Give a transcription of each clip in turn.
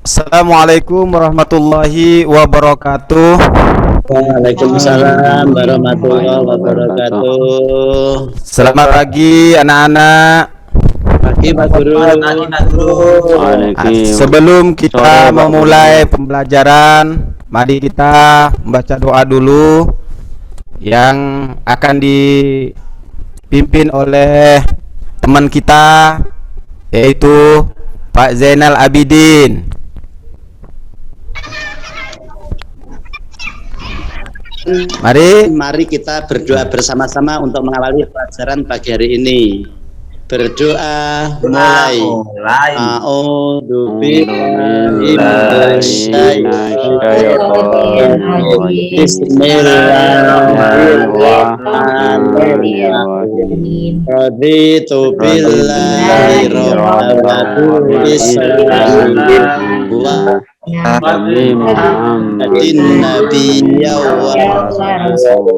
Assalamualaikum warahmatullahi wabarakatuh. Waalaikumsalam warahmatullahi Wabarakatuh. wabarakatuh. Selamat pagi anak-anak. Pagi Pak Guru. Sebelum kita memulai pembelajaran, mari kita membaca doa dulu yang akan dipimpin oleh teman kita, yaitu Pak Zainal Abidin. Mari kita berdoa bersama-sama untuk mengawali pelajaran pagi hari ini. Berdoa mulai. A'udzu billahi Bismillahirrahmanirrahim. Raditu billahi rabban wa Muhammadin nabiyya wa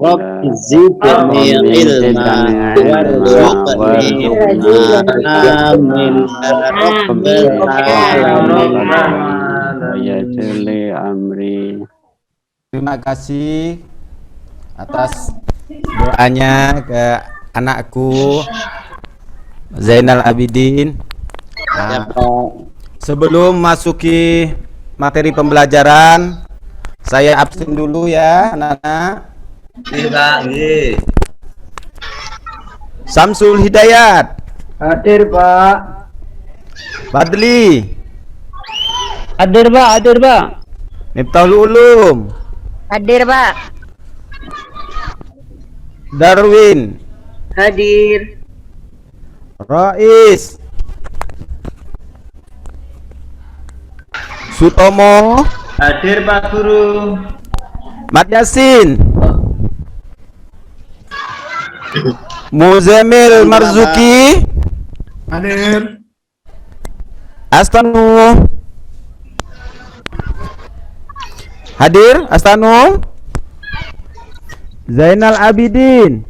rabbi zidni ilma warzuqni amin ya rabbal alamin. Terima kasih atas doanya ke anakku Zainal Abidin. Sebelum masuki materi pembelajaran, saya absen dulu ya anak-anak. Samsul Hidayat. Hadir Pak. Badli. Hadir Pak. Miftahul Ulum. Hadir, Pak. Darwin. Hadir. Rais. Sutomo. Hadir Pak Guru. Mat Yasin. Muzamil Marzuki. Hadir. Astanu. Hadir Astanu. Zainal Abidin.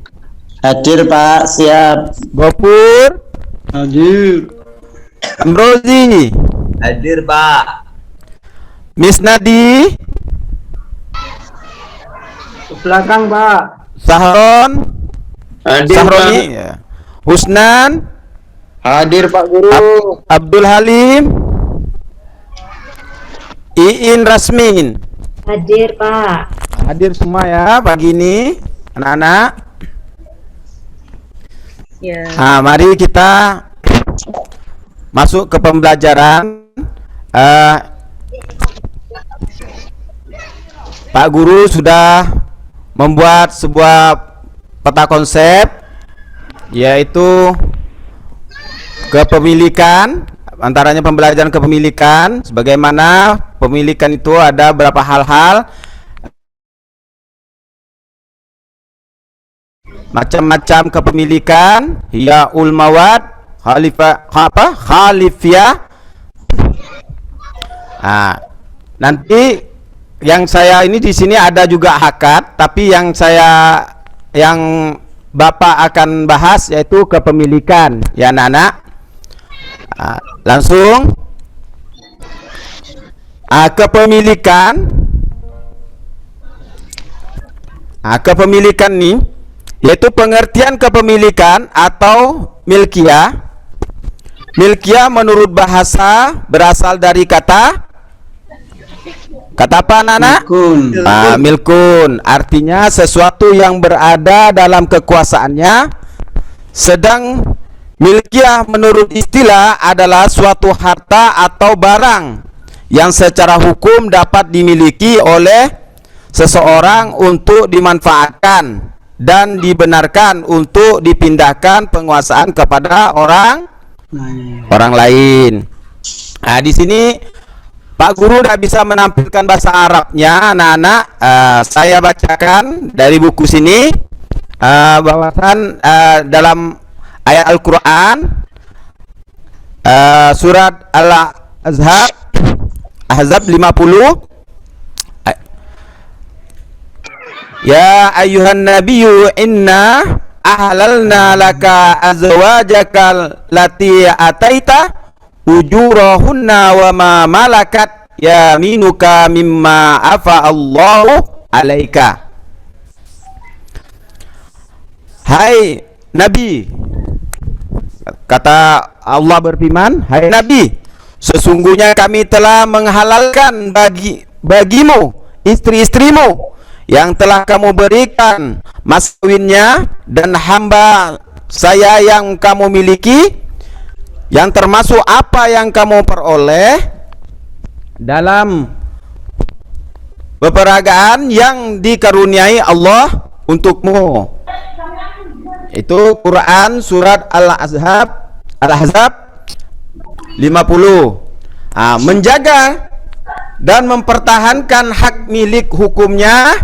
Hadir Pak, siap. Gopur. Hadir. Amrozi. Hadir Pak. Miss Nadi. Ke belakang Pak. Sahron. Hadir Sahroni ya. Husnan. Hadir Pak Guru. Abdul Halim. Iin Rasmin. Hadir, Pak. Hadir semua ya pagi ini anak-anak. Ya. Nah, mari kita masuk ke pembelajaran. Pak Guru sudah membuat sebuah peta konsep, yaitu kepemilikan, antaranya pembelajaran kepemilikan, sebagaimana pemilikan itu ada beberapa hal-hal, macam-macam kepemilikan, ya ulmawat, khalifiyah. Nah, nanti yang saya ini di sini ada juga hakat, tapi yang Bapak akan bahas yaitu kepemilikan, ya anak-anak. Langsung kepemilikan. Kepemilikan ini yaitu pengertian kepemilikan atau milkiyah. Milkiyah menurut bahasa berasal dari kata apa anak-anak? Milkun, artinya sesuatu yang berada dalam kekuasaannya. Sedang milkiyah menurut istilah adalah suatu harta atau barang yang secara hukum dapat dimiliki oleh seseorang untuk dimanfaatkan dan dibenarkan untuk dipindahkan penguasaan kepada orang lain. Nah, di sini Pak Guru tidak bisa menampilkan bahasa Arabnya, anak-anak. Saya bacakan dari buku sini, bahwasan dalam ayat Al-Quran, surat Ahzab 50. Ya ayyuhan nabiyyu inna ahlalna laka azwajaka lati ataita ujurahunna wa ma malakat yaminuka mimma afa Allahu alaika. Hai Nabi, kata Allah berfirman, hai Nabi, sesungguhnya kami telah menghalalkan bagimu istri-istrimu yang telah kamu berikan mas kawinnya, dan hamba saya yang kamu miliki, yang termasuk apa yang kamu peroleh dalam peperagaan yang dikaruniai Allah untukmu. Itu Quran surat Al-Ahzab 50. Menjaga dan mempertahankan hak milik hukumnya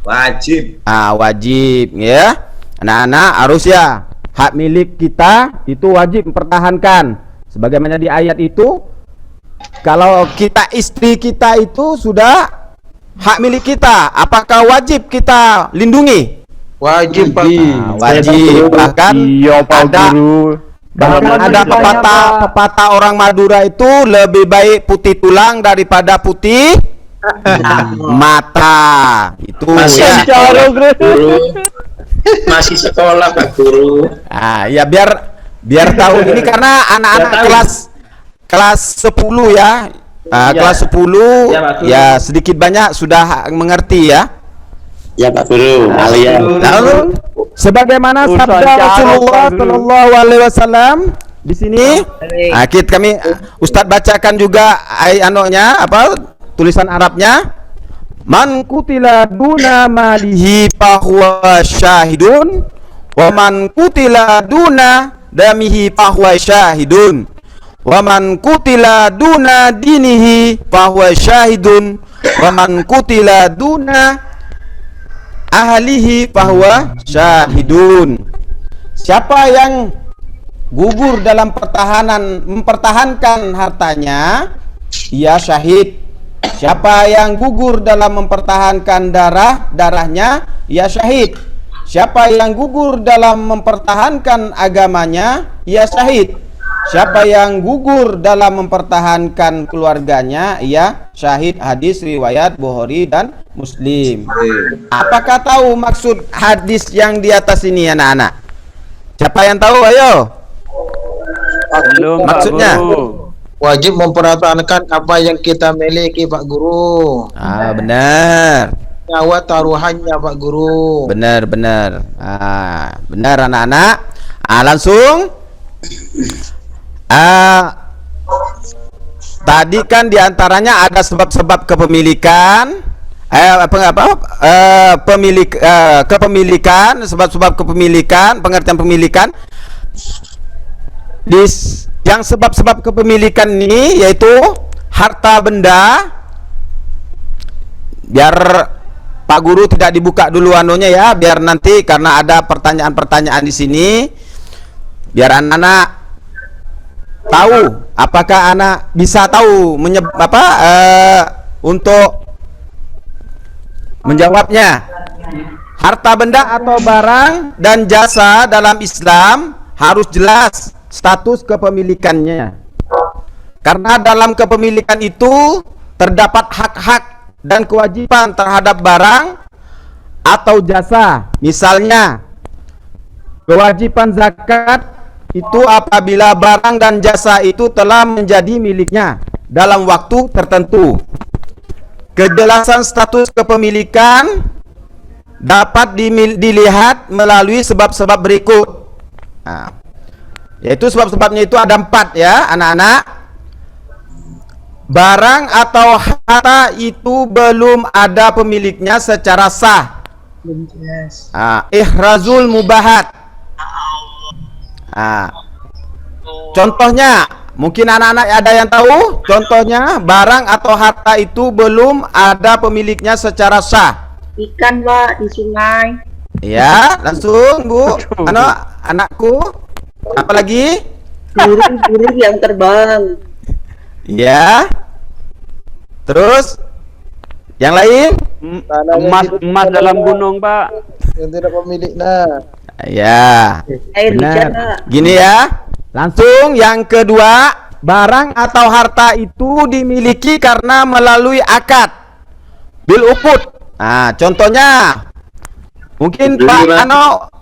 Wajib. wajib ya. Anak-anak harus ya, hak milik kita itu wajib mempertahankan. Sebagaimana di ayat itu, kalau kita istri kita itu sudah hak milik kita, apakah wajib kita lindungi? Wajib Pak. Wajib. Bahkan Iya Pak Guru. bahkan ada pepatah orang Madura itu, lebih baik putih tulang daripada putih mata. Itu Masih ya. sekolah, Guru. Masih sekolah Pak Guru. Ya biar tahu ini, karena anak-anak kelas 10 ya. Kelas 10 ya sedikit banyak sudah mengerti ya. Ya Pak Guru. Lalu sebagaimana sabda Rasulullah sallallahu alaihi wasallam di sini, kami Ustadz bacakan juga tulisan Arabnya. Man kutila duna malihi fahuwa syahidun, wa man kutila duna damihi fahuwa syahidun, wa man kutila duna dinihi fahuwa syahidun, wa man kutila duna ahlihi fahuwa syahidun. Siapa yang gugur dalam mempertahankan hartanya, ia syahid. Siapa yang gugur dalam mempertahankan darahnya, ia syahid. Siapa yang gugur dalam mempertahankan agamanya, ia syahid. Siapa yang gugur dalam mempertahankan keluarganya, ia syahid. Hadis riwayat Bukhari dan Muslim. Apakah tahu maksud hadis yang di atas ini, anak-anak? Siapa yang tahu? Ayo. Belum Maksudnya? Pak Guru. Wajib mempertahankan apa yang kita miliki Pak Guru. Benar. Nyawa taruhannya Pak Guru. Benar. Benar anak-anak. Langsung. Tadi kan diantaranya ada sebab-sebab kepemilikan. Kepemilikan, sebab-sebab kepemilikan, pengertian pemilikan. Yang sebab-sebab kepemilikan ini yaitu harta benda. Biar Pak Guru tidak dibuka dulu anunya ya, biar nanti karena ada pertanyaan-pertanyaan di sini, biar anak-anak tahu. Apakah anak bisa tahu untuk menjawabnya? Harta benda atau barang dan jasa dalam Islam harus jelas status kepemilikannya, karena dalam kepemilikan itu terdapat hak-hak dan kewajiban terhadap barang atau jasa. Misalnya kewajiban zakat itu apabila barang dan jasa itu telah menjadi miliknya dalam waktu tertentu. Kejelasan status kepemilikan dapat dilihat melalui sebab-sebab berikut. Yaitu sebab-sebabnya itu ada 4 ya anak-anak. Barang atau harta itu belum ada pemiliknya secara sah. Ihrazul mubahat. Contohnya, mungkin anak-anak ada yang tahu. Contohnya, barang atau harta itu belum ada pemiliknya secara sah. Ikan Pak di sungai. Ya, langsung Bu. Anakku. Apalagi? Burung yang terbang. Ya. Terus yang lain? Emas dalam gunung Pak. Yang tidak pemiliknya. Ya. Air hujan Pak. Gini ya. Langsung yang kedua, barang atau harta itu dimiliki karena melalui akad bil uqud. Nah, contohnya mungkin Beli, Pak Pak.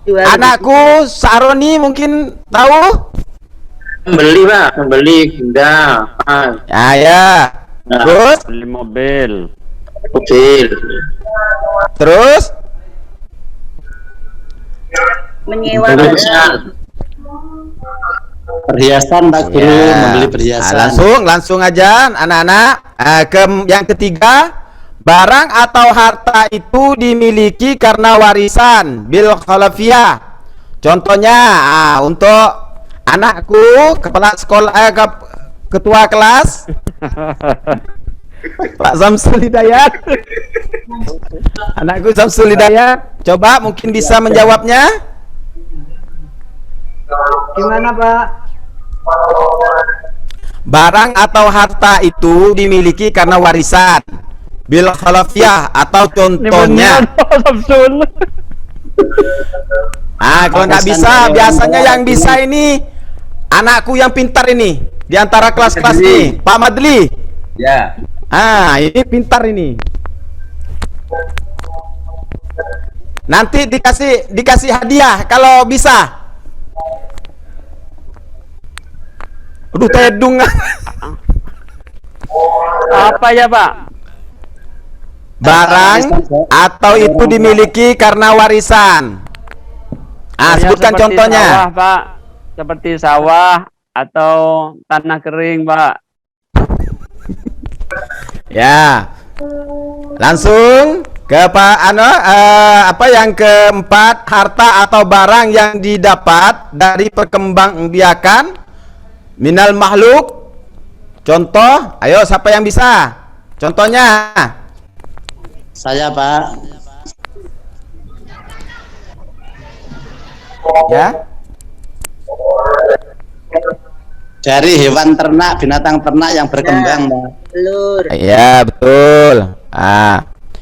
anakku Saroni mungkin tahu? Membeli Pak, membeli benda. Ya. Nah. Terus Beli mobil. Mobil. terus Menyewa Perhiasan. Perhiasan Pak Guru, Ya. membeli Nah, perhiasan. langsung aja anak-anak. Yang ketiga, barang atau harta itu dimiliki karena warisan bil khalafiyah. Contohnya untuk anakku kepala sekolah ketua kelas Pak Samsul Hidayat. Anakku Samsul Hidayat, coba mungkin bisa menjawabnya. Gimana Pak? Barang atau harta itu dimiliki karena warisan bil khalafiyah atau contohnya. Samsul. Kalau nggak bisa, biasanya yang bisa ini anakku yang pintar ini di antara kelas-kelas ini, Pak Madli. Ya. Ini pintar ini. Nanti dikasih hadiah kalau bisa. Aduh, tedung. Apa ya, Pak? Barang atau itu dimiliki karena warisan. Ya, Sebutkan seperti contohnya. Sawah, Pak. Seperti sawah atau tanah kering, Pak. Ya. Langsung ke Pak apa yang keempat, harta atau barang yang didapat dari perkembangbiakan minal makhluk. Contoh, ayo siapa yang bisa? Contohnya. Saya Pak. Ya. Dari hewan ternak, binatang ternak yang berkembang, Pak. Telur. Iya, betul.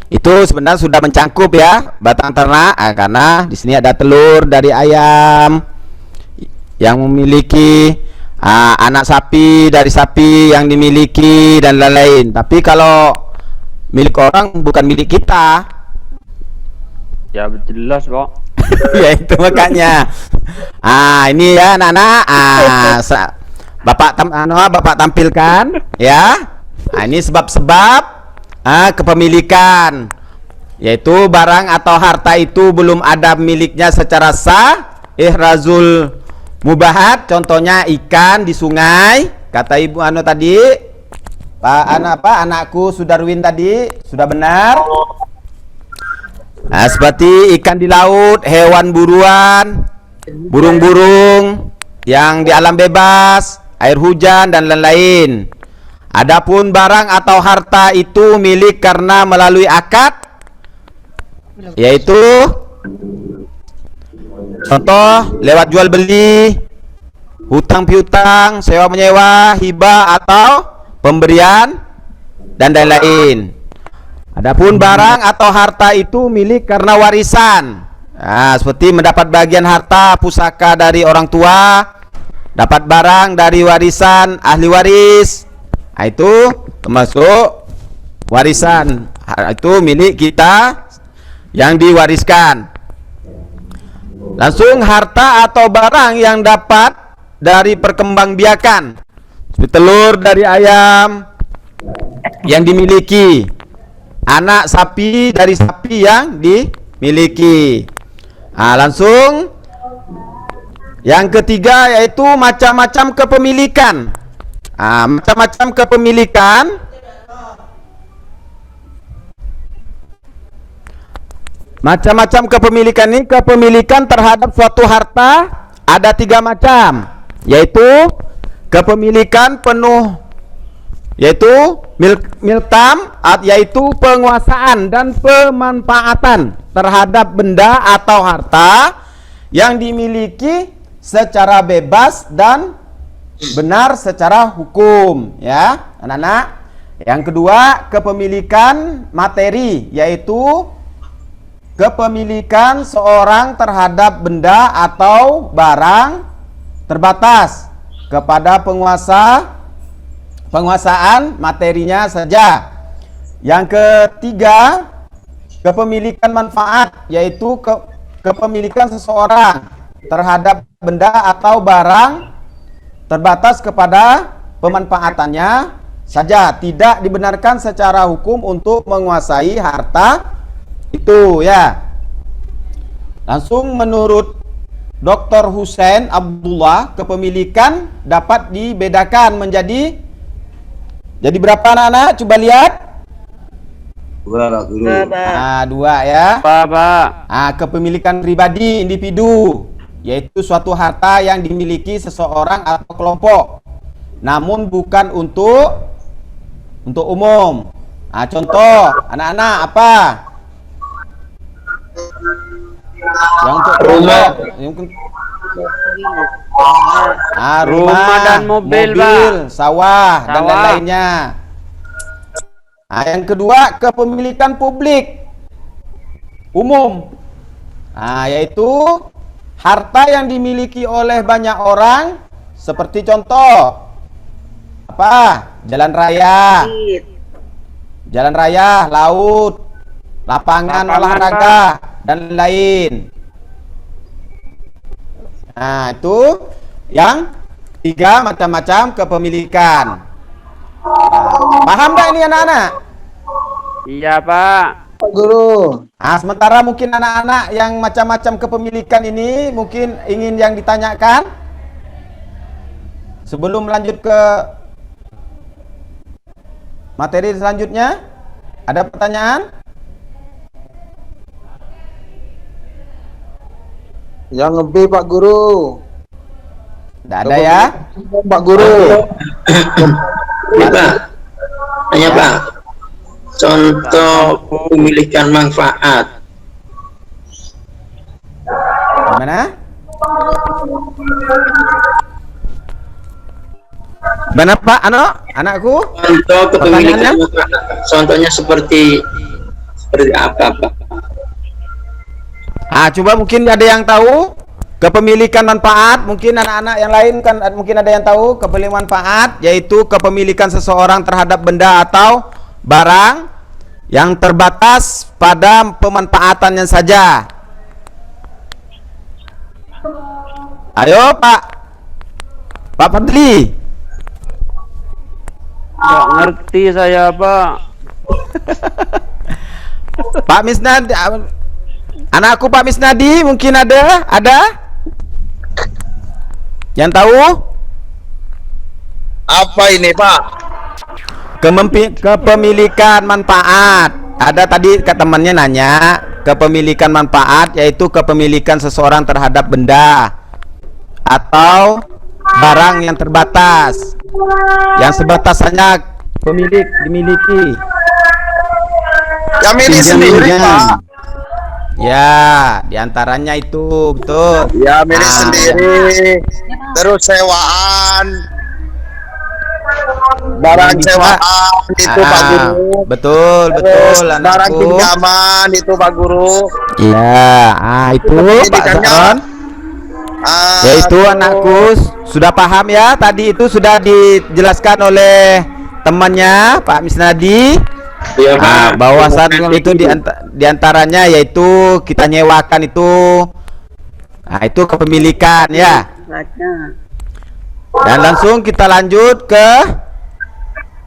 Itu sebenarnya sudah mencangkup ya, batang ternak, karena di sini ada telur dari ayam yang memiliki anak sapi dari sapi yang dimiliki dan lain-lain. Tapi kalau milik orang bukan milik kita. Ya, jelas kok. Ya itu makanya. Ini ya anak-anak. Bapak tampilkan ya. Ini sebab-sebab kepemilikan, yaitu barang atau harta itu belum ada miliknya secara sah. Ihrazul mubahat, contohnya ikan di sungai. Kata Ibu tadi, anakku Sudarwin tadi sudah benar. Seperti ikan di laut, hewan buruan, burung-burung yang di alam bebas, air hujan dan lain-lain. Adapun barang atau harta itu milik karena melalui akad, yaitu contoh lewat jual beli, hutang piutang, sewa menyewa, hibah atau pemberian dan lain-lain. Adapun barang atau harta itu milik karena warisan. Seperti mendapat bagian harta pusaka dari orang tua, dapat barang dari warisan ahli waris. Itu termasuk warisan. Itu milik kita yang diwariskan. Langsung harta atau barang yang dapat dari perkembangbiakan, seperti telur dari ayam yang dimiliki, anak sapi dari sapi yang dimiliki. Langsung yang ketiga yaitu macam-macam kepemilikan. Macam-macam kepemilikan. Macam-macam kepemilikan ini, kepemilikan terhadap suatu harta ada 3 macam, yaitu kepemilikan penuh, yaitu miltam, yaitu penguasaan dan pemanfaatan terhadap benda atau harta yang dimiliki secara bebas dan benar secara hukum, ya anak-anak. Yang kedua, kepemilikan materi, yaitu kepemilikan seorang terhadap benda atau barang terbatas kepada penguasa penguasaan materinya saja. Yang ketiga, kepemilikan manfaat, yaitu kepemilikan seseorang terhadap benda atau barang terbatas kepada pemanfaatannya saja, tidak dibenarkan secara hukum untuk menguasai harta itu ya. Langsung menurut Dr. Hussein Abdullah, kepemilikan dapat dibedakan menjadi berapa anak-anak? Coba lihat. Dua ya. Pak. Kepemilikan pribadi individu, yaitu suatu harta yang dimiliki seseorang atau kelompok, namun bukan untuk umum. Contoh anak-anak apa? Yang untuk Rumah. Rumah dan mobil, Pak. sawah dan lain-lainnya. Yang kedua, kepemilikan publik umum, yaitu harta yang dimiliki oleh banyak orang, seperti contoh apa? Jalan raya, laut, lapangan olahraga dan lain. Itu yang tiga macam-macam kepemilikan. Paham gak ini anak-anak? Iya, Pak. Pak Guru. Sementara mungkin anak-anak yang macam-macam kepemilikan ini mungkin ingin yang ditanyakan sebelum lanjut ke materi selanjutnya. Ada pertanyaan? Yang lebih Pak Guru. Tidak ada ya? Pak Guru. Ini Pak, tanya Pak, contoh pemilikan manfaat. Gimana? Mana Pak? Anakku? Contoh kepemilikan Pertanyaannya? manfaat. Contohnya seperti apa Pak? Coba mungkin ada yang tahu kepemilikan manfaat. Mungkin anak-anak yang lain kan mungkin ada yang tahu kepemilikan manfaat, yaitu kepemilikan seseorang terhadap benda atau barang yang terbatas pada pemanfaatannya saja. Ayo Pak Fadli. Nggak ngerti saya, Pak. Pak Misnadi, anakku Pak Misnadi mungkin ada yang tahu? Apa ini Pak? Kepemilikan manfaat. Ada tadi temannya nanya, kepemilikan manfaat yaitu kepemilikan seseorang terhadap benda atau barang yang terbatas, yang sebatasannya pemilik dimiliki. Yang milih sendiri Pak. Ya, diantaranya itu betul. Ya milih sendiri. Terus sewaan. Barang Bisa. sewaan itu Pak Guru. Betul, Terus betul barang anakku. pinjaman itu Pak Guru. Iya, itu Pak Pendidikannya, Zahron. Yaitu anakku sudah paham ya, tadi itu sudah dijelaskan oleh temannya Pak Misnadi. Iya Pak. Bahwasan itu diantaranya yaitu kita nyewakan itu, itu kepemilikan ya. Dan langsung kita lanjut ke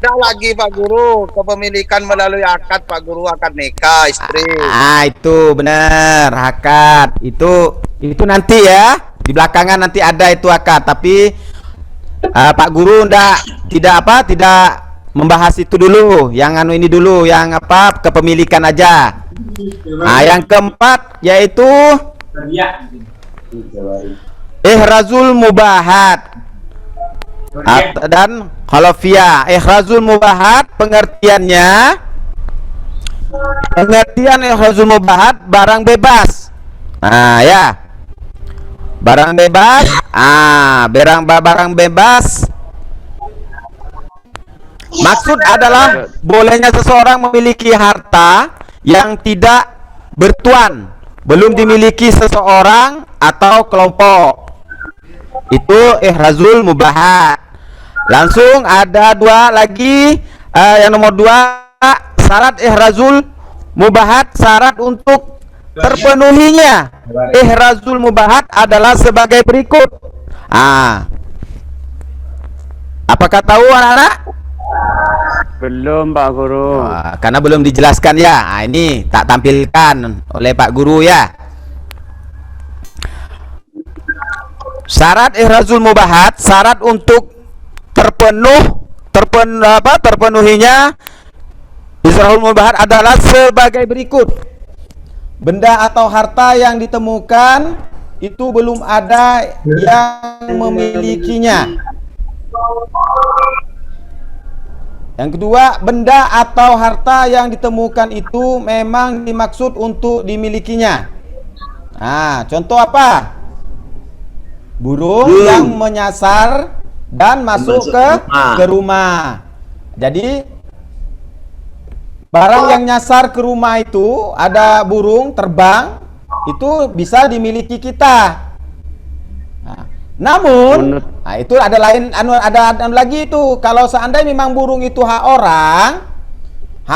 Ada lagi Pak Guru, kepemilikan melalui akad Pak Guru, akad nikah istri. itu benar, akad itu nanti ya, di belakangan nanti ada itu akad, tapi Pak Guru tidak membahas itu dulu, yang ini dulu, yang kepemilikan aja. Yang keempat yaitu ihrazul mubahat dan khalafiyah. Ihrazul mubahat pengertian ihrazul mubahat barang bebas. Ya. Barang bebas, barang bebas maksud adalah bolehnya seseorang memiliki harta yang tidak bertuan, belum dimiliki seseorang atau kelompok. Itu ihrazul mubahat. Langsung ada dua lagi. Yang nomor 2, syarat ihrazul mubahat, syarat untuk terpenuhinya ihrazul mubahat adalah sebagai berikut. Apakah tahu anak-anak? Belum Pak Guru. Karena belum dijelaskan ya. Ini tak tampilkan oleh Pak Guru ya. Syarat ihrazul mubahat, syarat untuk terpenuhinya ihrazul mubahat adalah sebagai berikut. Benda atau harta yang ditemukan itu belum ada yang memilikinya. Yang kedua, benda atau harta yang ditemukan itu memang dimaksud untuk dimilikinya. Contoh apa? Burung yang menyasar dan masuk ke rumah. Jadi barang yang nyasar ke rumah itu, ada burung terbang, itu bisa dimiliki kita. Namun itu ada ada lagi itu. Kalau seandainya memang burung itu hak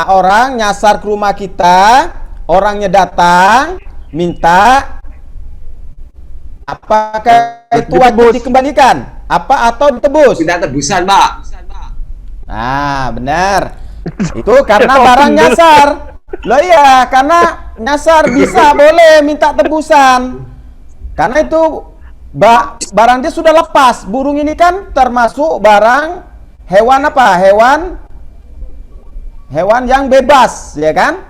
orang nyasar ke rumah kita, orangnya datang minta, apakah itu wajib dikembalikan? Atau ditebus? Tidak tebusan, Pak. Benar. Itu karena barang nyasar. Loh iya, karena nyasar bisa boleh minta tebusan. Karena itu barang dia sudah lepas. Burung ini kan termasuk barang hewan apa? Hewan yang bebas, ya kan?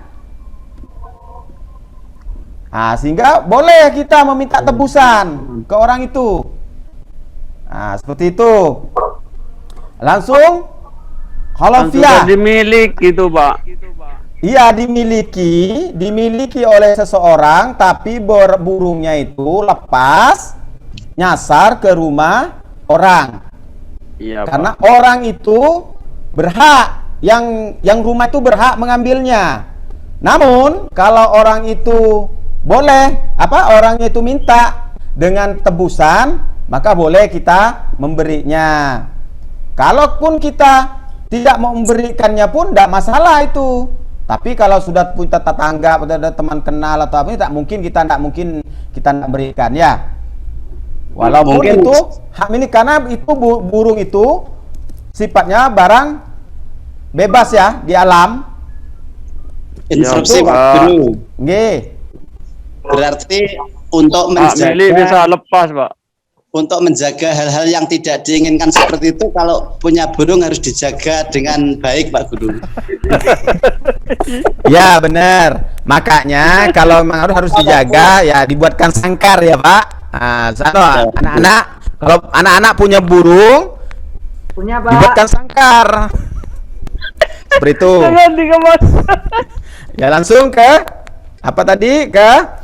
Sehingga boleh kita meminta tebusan ke orang itu. Seperti itu. Langsung khalafiah. Dimiliki itu, Pak. Iya, dimiliki oleh seseorang, tapi burungnya itu lepas nyasar ke rumah orang. Iya, karena Pak. orang itu berhak, yang rumah itu berhak mengambilnya. Namun kalau orang itu orangnya itu minta dengan tebusan, maka boleh kita memberinya. Kalaupun kita tidak mau memberikannya pun tidak masalah itu. Tapi kalau sudah punya tetangga, ada teman kenal atau apa, tidak mungkin kita tidak berikan ya. Walaupun itu hak milik, karena itu burung itu sifatnya barang bebas ya di alam. Instruksi Pak Guru. Nggih. Berarti untuk bisa lepas, Pak. Untuk menjaga hal-hal yang tidak diinginkan seperti itu, kalau punya burung harus dijaga dengan baik, Pak Guru. Ya benar. Makanya kalau memang harus dijaga, ya dibuatkan sangkar ya Pak. Anak-anak, kalau anak-anak punya burung, dibuatkan sangkar. Seperti itu. Ya langsung ke apa tadi? Ke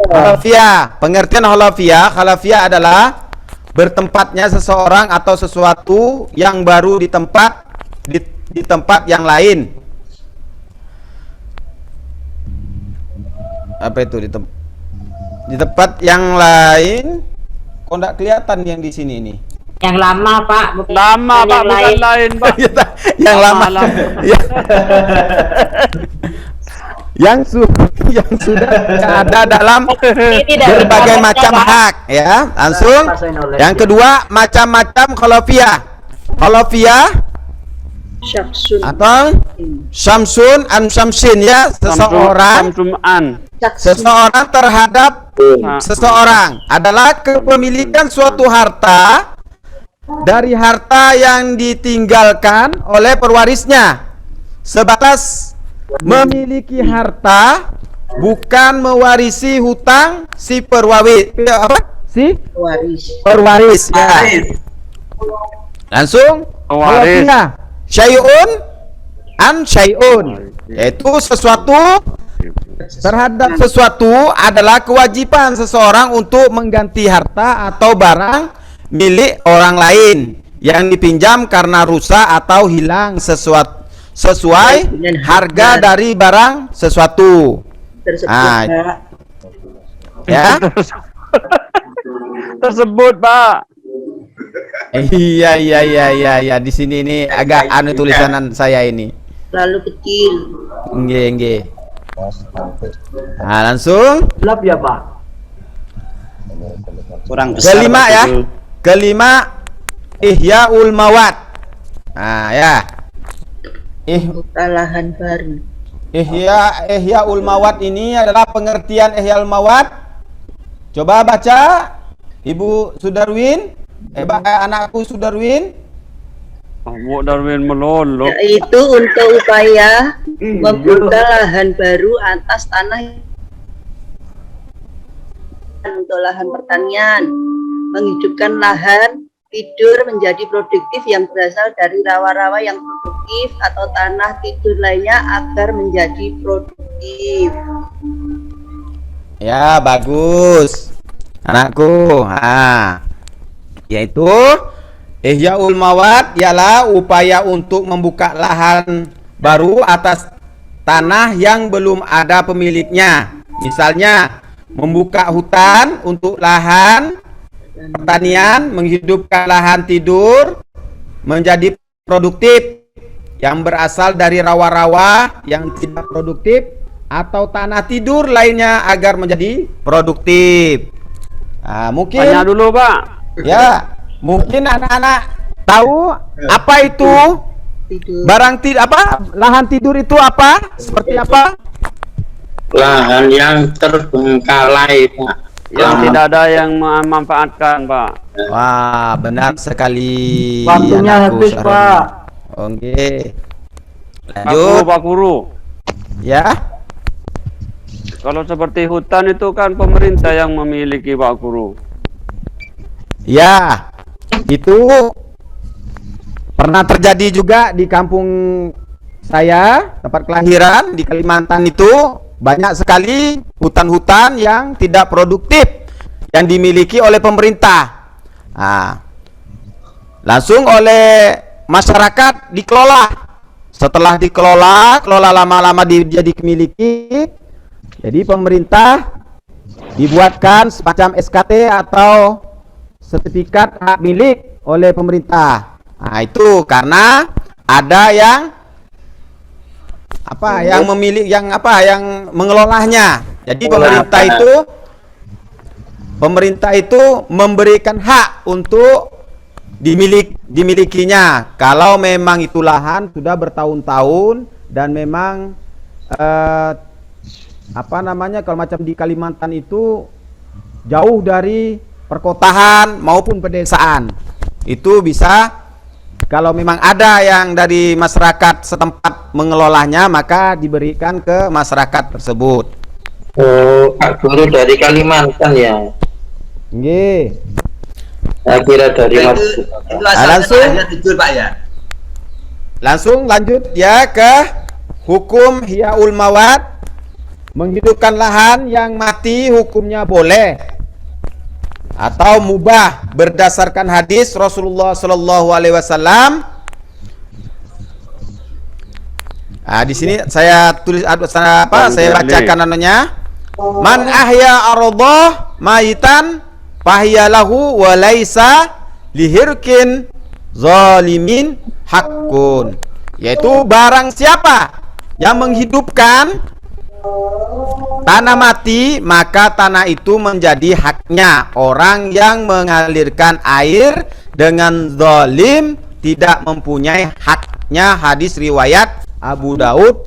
khalafiah. Pengertian khalafiah adalah bertempatnya seseorang atau sesuatu yang baru di tempat yang lain. Apa itu di tempat yang lain? Kok enggak kelihatan yang di sini ini? Yang lama, Pak. Lama, Pak, bukan lain, Pak. Yang lama. yang sudah ada dalam berbagai macam hak ya. Langsung yang kedua, macam-macam khalafiah atau syamsun an syamsin ya, seseorang terhadap seseorang adalah kepemilikan suatu harta dari harta yang ditinggalkan oleh perwarisnya, sebatas memiliki harta, bukan mewarisi hutang si perwaris ya. Langsung khalafiah syai'un an syai'un, yaitu sesuatu terhadap sesuatu adalah kewajiban seseorang untuk mengganti harta atau barang milik orang lain yang dipinjam karena rusak atau hilang sesuai harga dari barang sesuatu. Ya. Tersebut, Pak. Iya. Di sini ini agak anu tulisanan saya ini. Terlalu kecil. Nggih. Nah, langsung Gelap ya, Pak? Kurang besar. kelima Pak ya. Guru. Kelima Ihyaul Mawat. Nah, ya. Buka lahan baru. Ihyaul Mawat ini adalah pengertian Ihyaul Mawat. Coba baca Ibu Sudarwin. Anakku Sudarwin. Bu Darwin melolo. Yaitu untuk upaya membuka lahan baru atas tanah untuk lahan pertanian, menghidupkan lahan tidur menjadi produktif yang berasal dari rawa-rawa yang produktif atau tanah tidur lainnya agar menjadi produktif. Ya, bagus. Anakku. Yaitu Ihyaul Mawat ialah upaya untuk membuka lahan baru atas tanah yang belum ada pemiliknya. Misalnya, membuka hutan untuk lahan pertanian, menghidupkan lahan tidur menjadi produktif yang berasal dari rawa-rawa yang tidak produktif atau tanah tidur lainnya agar menjadi produktif. Mungkin Tanya dulu, Pak. ya, mungkin anak-anak tahu apa itu Tidur. lahan tidur itu apa? Seperti apa? Lahan yang terbengkalai, Pak. Yang tidak ada yang memanfaatkan, Pak. Wah, benar sekali. Waktunya anakku habis, Saroni. Pak. Oke. Pak Guru, Lanjut. Pak Guru. Ya. Kalau seperti hutan itu kan pemerintah yang memiliki, Pak Guru. Ya. Itu pernah terjadi juga di kampung saya, tempat kelahiran di Kalimantan itu banyak sekali hutan-hutan yang tidak produktif yang dimiliki oleh pemerintah. Langsung oleh masyarakat dikelola. Setelah dikelola lama-lama jadi dimiliki. Jadi pemerintah dibuatkan semacam SKT atau sertifikat hak milik oleh pemerintah. Itu karena ada yang yang mengelolanya. Jadi pemerintah itu memberikan hak untuk dimilikinya. Kalau memang itu lahan sudah bertahun-tahun dan memang kalau macam di Kalimantan itu jauh dari perkotaan maupun pedesaan. Itu bisa, kalau memang ada yang dari masyarakat setempat mengelolanya, maka diberikan ke masyarakat tersebut. Oh, Pak Guru dari Kalimantan ya. Nggih. Saya kira dari Mas. Langsung lanjut ya ke hukum Ihyaul Mawat. Menghidupkan lahan yang mati hukumnya boleh atau mubah berdasarkan hadis Rasulullah Shallallahu Alaihi Wasallam. Di sini saya tulis saya bacakan anunya. Man ahya ardhah maitan fahiyalahu wa laisa lihirkin zalimin hakun. Yaitu barang siapa yang menghidupkan tanah mati, maka tanah itu menjadi haknya orang yang mengalirkan air dengan zalim, tidak mempunyai haknya. Hadis riwayat Abu Daud,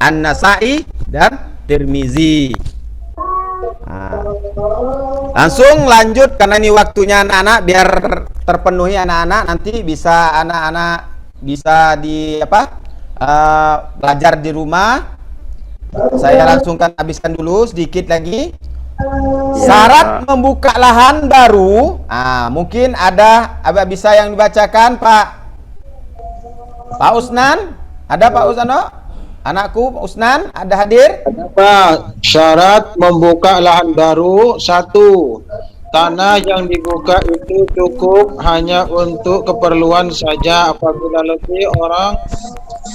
An-Nasai dan Tirmizi. Langsung lanjut karena ini waktunya anak-anak, biar terpenuhi anak-anak, nanti bisa anak-anak bisa belajar di rumah. Saya langsungkan habiskan dulu sedikit lagi. Syarat membuka lahan baru. Mungkin ada bisa yang dibacakan Pak Usnan. Ada Pak Usnano? Anakku Pak Usnan ada hadir? Pak, syarat membuka lahan baru: 1. Tanah yang dibuka itu cukup hanya untuk keperluan saja. Apabila lebih, orang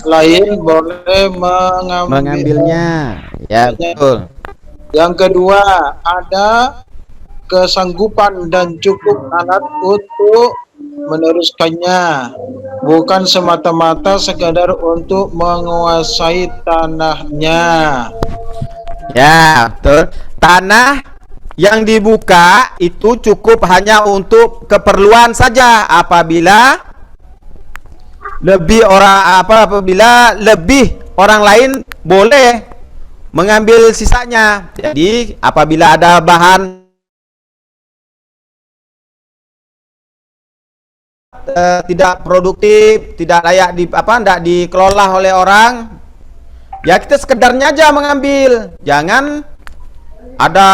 lain boleh mengambilnya. Ya, betul. Yang kedua, ada kesanggupan dan cukup alat untuk meneruskannya, bukan semata-mata sekadar untuk menguasai tanahnya. Ya, betul. Tanah yang dibuka itu cukup hanya untuk keperluan saja apabila apabila lebih orang lain boleh mengambil sisanya. Jadi apabila ada bahan tidak produktif, tidak layak tidak dikelola oleh orang, ya kita sekedarnya aja mengambil. Jangan ada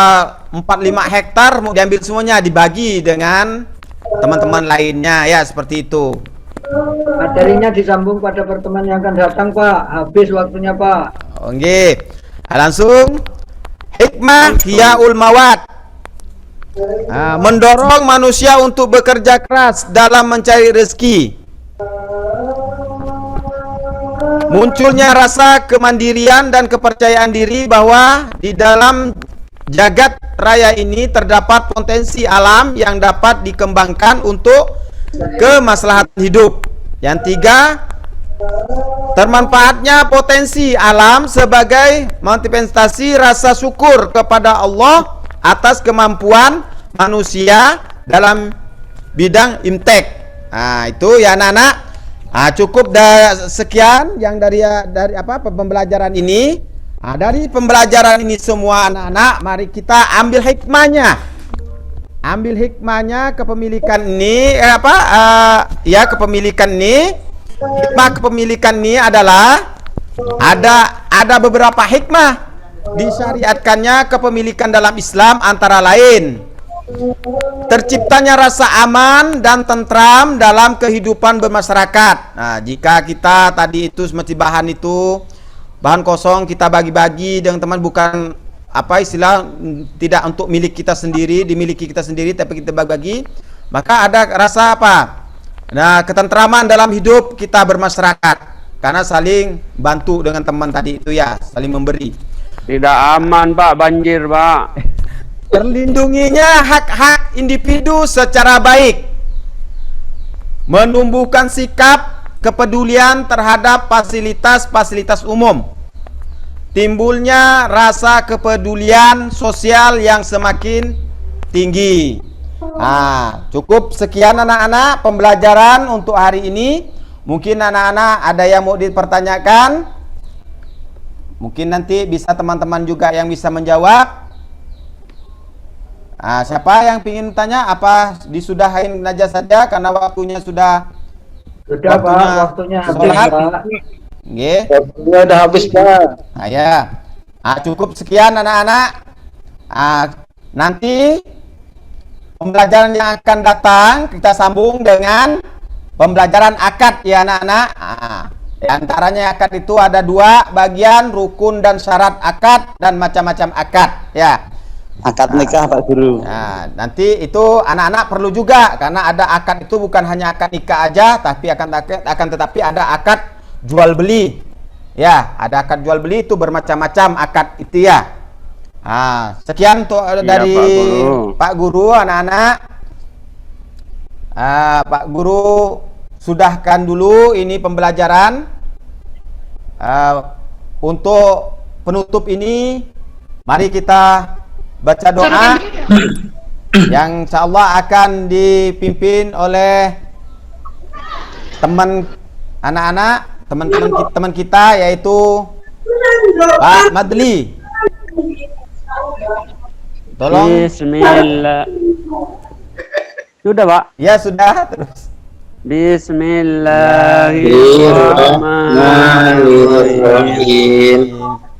4-5 hektar mau diambil semuanya, dibagi dengan teman-teman lainnya, ya seperti itu. Materinya disambung pada pertemuan yang akan datang, Pak. Habis waktunya, Pak. Oke. Langsung hikmah hiyaul mawad. Mendorong manusia untuk bekerja keras dalam mencari rezeki. Munculnya rasa kemandirian dan kepercayaan diri bahwa di dalam jagat raya ini terdapat potensi alam yang dapat dikembangkan untuk kemaslahatan hidup. Yang tiga, termanfaatnya potensi alam sebagai manifestasi rasa syukur kepada Allah atas kemampuan manusia dalam bidang imtek. Itu ya anak-anak. Cukup sekian yang dari pembelajaran ini. Dari pembelajaran ini semua anak-anak, mari kita ambil hikmahnya. Ambil hikmahnya kepemilikan ini kepemilikan ini. Hikmah kepemilikan ini adalah ada beberapa hikmah disyariatkannya kepemilikan dalam Islam, antara lain terciptanya rasa aman dan tentram dalam kehidupan bermasyarakat. Jika kita tadi itu seperti bahan kosong kita bagi-bagi dengan teman, bukan tidak untuk milik kita sendiri, dimiliki kita sendiri, tapi kita bagi-bagi, maka ada rasa ketentraman dalam hidup kita bermasyarakat karena saling bantu dengan teman tadi itu, ya, saling memberi. Tidak aman, Pak, banjir, Pak. Terlindunginya hak-hak individu secara baik, menumbuhkan sikap kepedulian terhadap fasilitas-fasilitas umum, timbulnya rasa kepedulian sosial yang semakin tinggi. Cukup sekian anak-anak pembelajaran untuk hari ini. Mungkin anak-anak ada yang mau dipertanyakan, mungkin nanti bisa teman-teman juga yang bisa menjawab. Siapa yang ingin tanya? Apa disudahin aja saja karena waktunya sudah waktunya habis, Pak. Nggih. Waktunya udah habis, Pak. Cukup sekian anak-anak. Nanti pembelajaran yang akan datang kita sambung dengan pembelajaran akad, ya anak-anak. Di antaranya akad itu ada 2 bagian, rukun dan syarat akad dan macam-macam akad, ya. Akad nikah, Pak Guru. Nanti itu anak-anak perlu juga, karena ada akad itu bukan hanya akad nikah aja, tapi tetapi ada akad jual beli. Ya, ada akad jual beli itu bermacam-macam akad itu, ya. Sekian untuk dari Pak Guru, anak-anak. Pak Guru sudahkan dulu ini pembelajaran. Untuk penutup ini, mari kita baca doa yang insyaallah akan dipimpin oleh teman kita, yaitu Pak Madli. Tolong. Bismillah. Sudah, Pak? Ya, sudah. Terus. Bismillahirrahmanirrahim.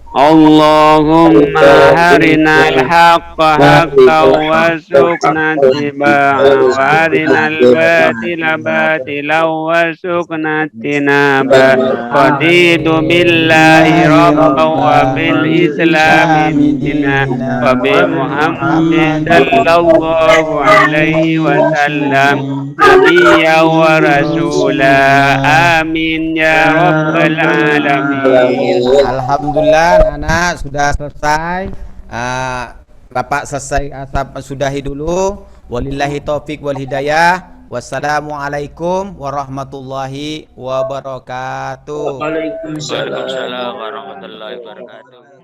Allahumma harinal haqqa haqqan warzuqna ittiba'ahu wa harinal batila batilan warzuqna ijtinabah. Qaditu billahi rabban wa bil islami dinan wa bi Muhammadin sallallahu alaihi wasallam nabiyyan wa rasula. Amin ya rabbal alamin. Alhamdulillah, anak sudah selesai. Bapak selesai sudahi dulu. Walillahi taufik wal hidayah. Wassalamualaikum warahmatullahi wabarakatuh. Waalaikumsalam. Waalaikumsalam warahmatullahi wabarakatuh.